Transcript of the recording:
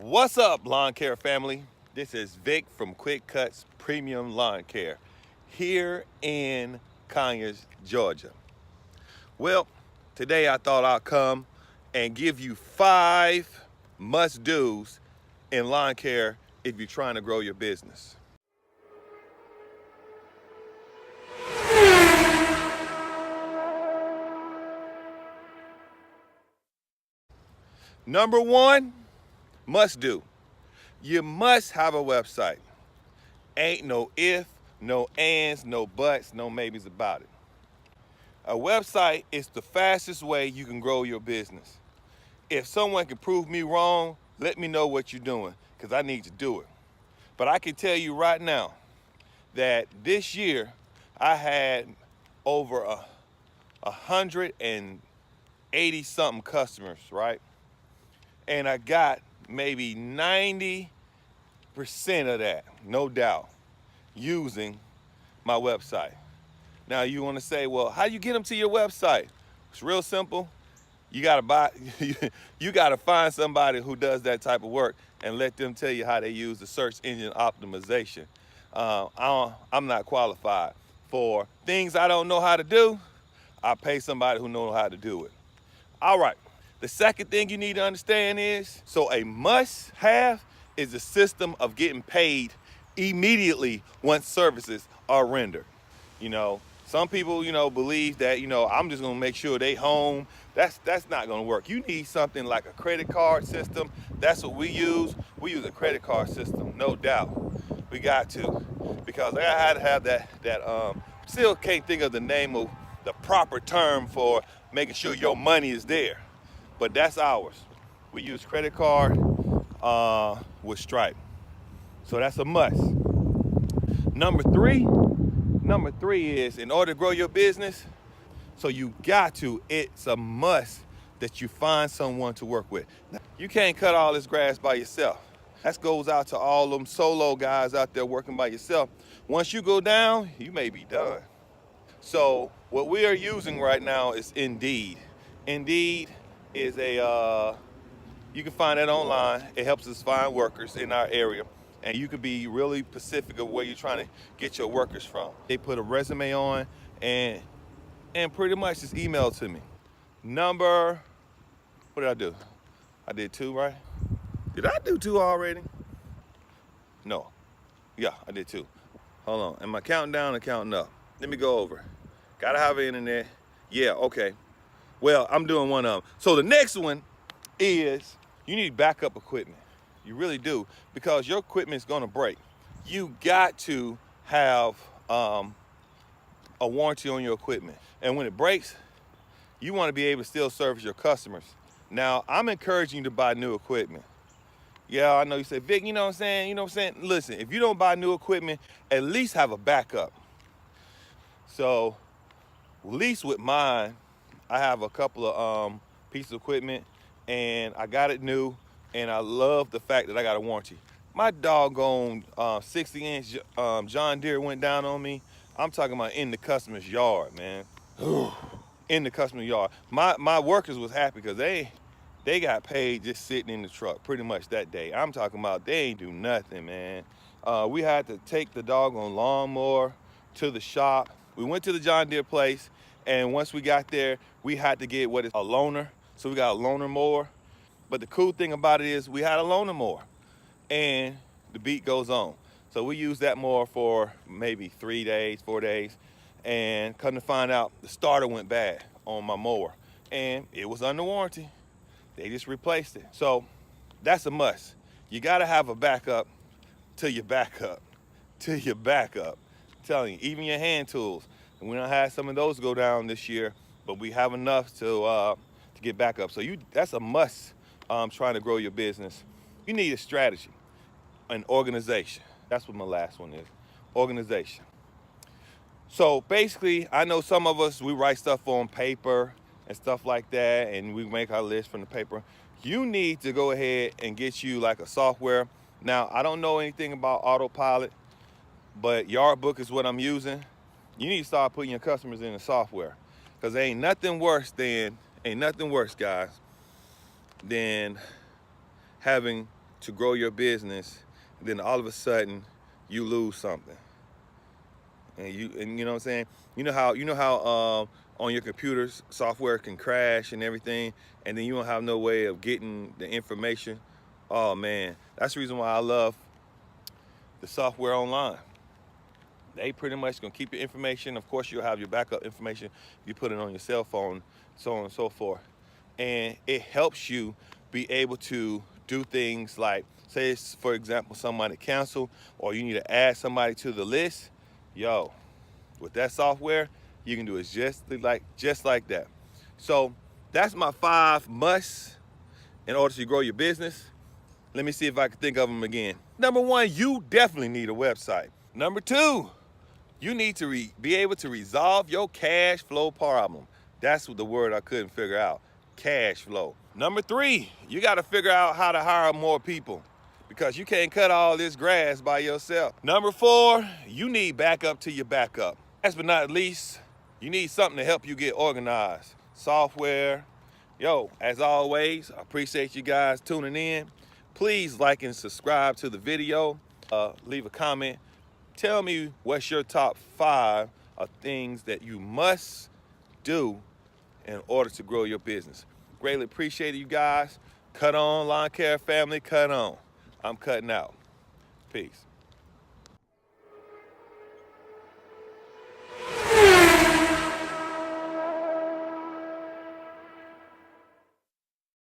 What's up, lawn care family? This is Vic from Cutz Premium Lawn Care here in Conyers, Georgia. Well, today I thought I'd come and give you 5 must-dos in lawn care if you're trying to grow your business. Number 1, must do. You must have a website. Ain't no if, no ands, no buts, no maybes about it. A website is the fastest way you can grow your business. If someone can prove me wrong, let me know what you're doing, because I need to do it. But I can tell you right now that this year I had over 180 something customers, right? And I got maybe 90% of that, no doubt, using my website. Now you want to say, well, how do you get them to your website? It's real simple. You gotta you gotta find somebody who does that type of work and let them tell you how they use the search engine optimization. I'm not qualified for things I don't know how to do. I pay somebody who knows how to do it. All right. The second thing you need to understand is, so a must-have is a system of getting paid immediately once services are rendered. You know, some people, believe that, I'm just gonna make sure they home. That's not gonna work. You need something like a credit card system. That's what we use. We use a credit card system, no doubt. We got to, because I had to have that still can't think of the name of the proper term for making sure your money is there. But that's ours. We use credit card with Stripe. So that's a must. Number three is, in order to grow your business, so it's a must that you find someone to work with. You can't cut all this grass by yourself. That goes out to all them solo guys out there working by yourself. Once you go down, you may be done. So what we are using right now is Indeed. Indeed is you can find that online. It helps us find workers in our area. And you can be really specific of where you're trying to get your workers from. They put a resume on and pretty much just email it to me. What did I do? I did 2, right? Did I do 2 already? No. Yeah, I did 2. Hold on. Am I counting down or counting up? Let me go over. Gotta have internet. Yeah, okay. Well, I'm doing one of them. So the next one is, you need backup equipment. You really do, because your equipment is gonna break. You got to have a warranty on your equipment. And when it breaks, you wanna be able to still service your customers. Now, I'm encouraging you to buy new equipment. Yeah, I know you say, Vic, you know what I'm saying? Listen, if you don't buy new equipment, at least have a backup. So, at least with mine, I have a couple of pieces of equipment, and I got it new, and I love the fact that I got a warranty. My doggone 60-inch John Deere went down on me. I'm talking about in the customer's yard, man. In the customer's yard. My workers was happy because they got paid just sitting in the truck pretty much that day. I'm talking about they ain't do nothing, man. We had to take the doggone lawnmower to the shop. We went to the John Deere place, and once we got there, we had to get what is a loaner. So we got a loaner mower. But the cool thing about it is we had a loaner mower, and the beat goes on. So we used that mower for maybe 3 days, 4 days, and come to find out the starter went bad on my mower, and it was under warranty. They just replaced it. So that's a must. You gotta have a backup to your backup, to your backup. I'm telling you, even your hand tools. And we don't have some of those go down this year, but we have enough to get backup. So that's a must. Trying to grow your business. You need a strategy, an organization. That's what my last one is, organization. So basically, I know some of us, we write stuff on paper and stuff like that, and we make our list from the paper. You need to go ahead and get you like a software. Now, I don't know anything about autopilot, but Yardbook is what I'm using. You need to start putting your customers in the software, because ain't nothing worse, guys, than having to grow your business, then all of a sudden you lose something. And you know what I'm saying? You know how on your computers software can crash and everything, and then you don't have no way of getting the information. Oh man, that's the reason why I love the software online. They pretty much gonna keep your information. Of course, you'll have your backup information. You put it on your cell phone, so on and so forth. And it helps you be able to do things like, say, for example, somebody canceled, or you need to add somebody to the list. Yo, with that software, you can do it just like that. So that's my 5 musts in order to grow your business. Let me see if I can think of them again. Number 1, you definitely need a website. Number 2, you need to be able to resolve your cash flow problem. That's the word I couldn't figure out, cash flow. Number 3, you got to figure out how to hire more people, because you can't cut all this grass by yourself. Number 4, you need backup to your backup. Last but not least, you need something to help you get organized. Software. Yo, as always, I appreciate you guys tuning in. Please like and subscribe to the video. Leave a comment. Tell me what's your top 5 of things that you must do in order to grow your business. Greatly appreciate you guys. Cut on, lawn care family, cut on. I'm cutting out. Peace.